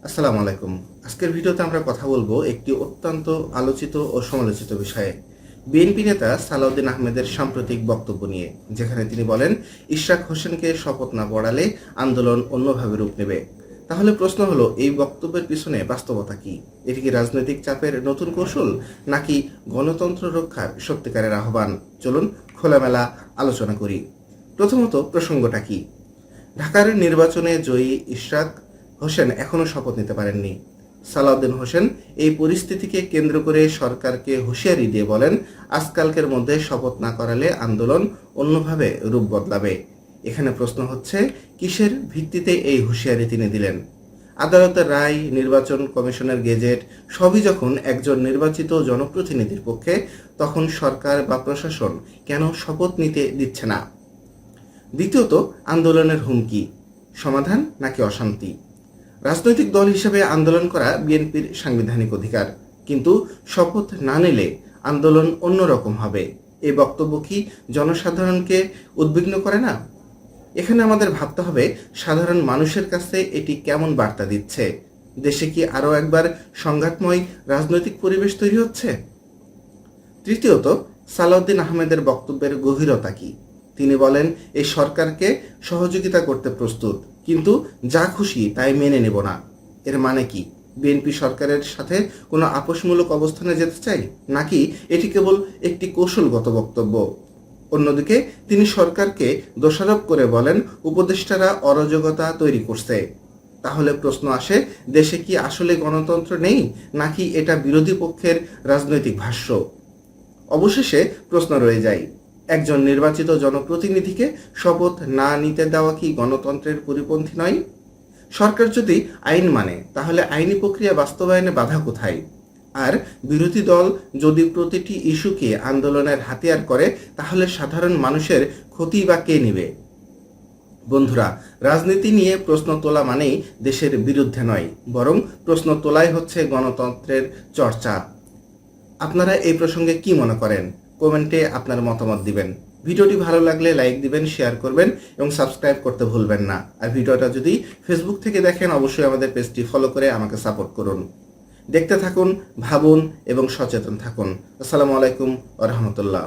আসসালামু আলাইকুম। আজকের ভিডিওতে আমরা কথা বলবো একটি অত্যন্ত আলোচিত ও সমালোচিত বিষয়ে। বিএনপি নেতা সালাউদ্দিন আহমেদের সাম্প্রতিক বক্তব্য নিয়ে, যেখানে তিনি বলেন ইশরাক হোসেনকে শপথ না পড়ালে আন্দোলন অন্যভাবে রূপ নেবে। তাহলে প্রশ্ন হলো, এই বক্তব্যের পিছনে বাস্তবতা কি? এটি কি রাজনৈতিক চাপের নতুন কৌশল, নাকি গণতন্ত্র রক্ষার সত্যিকারের আহ্বান? চলুন খোলামেলা আলোচনা করি। প্রথমত, প্রসঙ্গটা কি? ঢাকার নির্বাচনে জয়ী ইশরাক হোসেন এখনও শপথ নিতে পারেননি। সালাউদ্দিন হোসেন এই পরিস্থিতিকে কেন্দ্র করে সরকারকে হুঁশিয়ারি দিয়ে বলেন, আজকালকের মধ্যে শপথ না করালে আন্দোলন অন্যভাবে রূপ বদলাবে। এখানে প্রশ্ন হচ্ছে, কিসের ভিত্তিতে এই হুঁশিয়ারি তিনি দিলেন? আদালতের রায়, নির্বাচন কমিশনের গেজেট সবই যখন একজন নির্বাচিত জনপ্রতিনিধির পক্ষে, তখন সরকার বা প্রশাসন কেন শপথ নিতে দিচ্ছে না? দ্বিতীয়ত, আন্দোলনের হুমকি, সমাধান নাকি অশান্তি? রাজনৈতিক দল হিসেবে আন্দোলন করা বিএনপির সাংবিধানিক অধিকার, কিন্তু শপথ না নিলে আন্দোলন অন্যরকম হবে। এই বক্তব্য কি জনসাধারণকে উদ্বিগ্ন করে না? এখানে আমাদের ভাবতে হবে, সাধারণ মানুষের কাছে এটি কেমন বার্তা দিচ্ছে? দেশে কি আরও একবার সংঘাতময় রাজনৈতিক পরিবেশ তৈরি হচ্ছে? তৃতীয়ত, সালাউদ্দিন আহমেদের বক্তব্যের গভীরতা কি? তিনি বলেন, এই সরকারকে সহযোগিতা করতে প্রস্তুত, কিন্তু যা খুশি তাই মেনে নেব না। এর মানে কি? বিএনপি সরকারের সাথে কোনো আপোষমূলক অবস্থানে যেতে চাই, নাকি এটি কেবল একটি কৌশলগত বক্তব্য? অন্যদিকে তিনি সরকারকে দোষারোপ করে বলেন, উপদেষ্টারা অরাজকতা তৈরি করছে। তাহলে প্রশ্ন আসে, দেশে কি আসলে গণতন্ত্র নেই, নাকি এটা বিরোধী পক্ষের রাজনৈতিক ভাষ্য? অবশেষে প্রশ্ন রয়ে যায়, একজন নির্বাচিত জনপ্রতিনিধিকে শপথ না নিতে দেওয়া কি গণতন্ত্রের পরিপন্থী নয়? সরকার যদি আইন মানে, তাহলে আইনি প্রক্রিয়া বাস্তবায়নে বাধা কোথায়? আর বিরোধী দল যদি প্রতিটি ইস্যুকে আন্দোলনের হাতিয়ার করে, তাহলে সাধারণ মানুষের ক্ষতি বা কে নেবে? বন্ধুরা, রাজনীতি নিয়ে প্রশ্ন তোলা মানেই দেশের বিরুদ্ধে নয়, বরং প্রশ্ন তোলাই হচ্ছে গণতন্ত্রের চর্চা। আপনারা এই প্রসঙ্গে কি মনে করেন? কমেন্টে আপনার মতামত দিবেন। ভিডিওটি ভালো লাগলে লাইক দিবেন, শেয়ার করবেন এবং সাবস্ক্রাইব করতে ভুলবেন না। আর ভিডিওটা যদি ফেসবুক থেকে দেখেন, অবশ্যই আমাদের পেজটি ফলো করে আমাকে সাপোর্ট করুন। দেখতে থাকুন, ভাবুন এবং সচেতন থাকুন। আসসালামু আলাইকুম ওয়া রাহমাতুল্লাহ।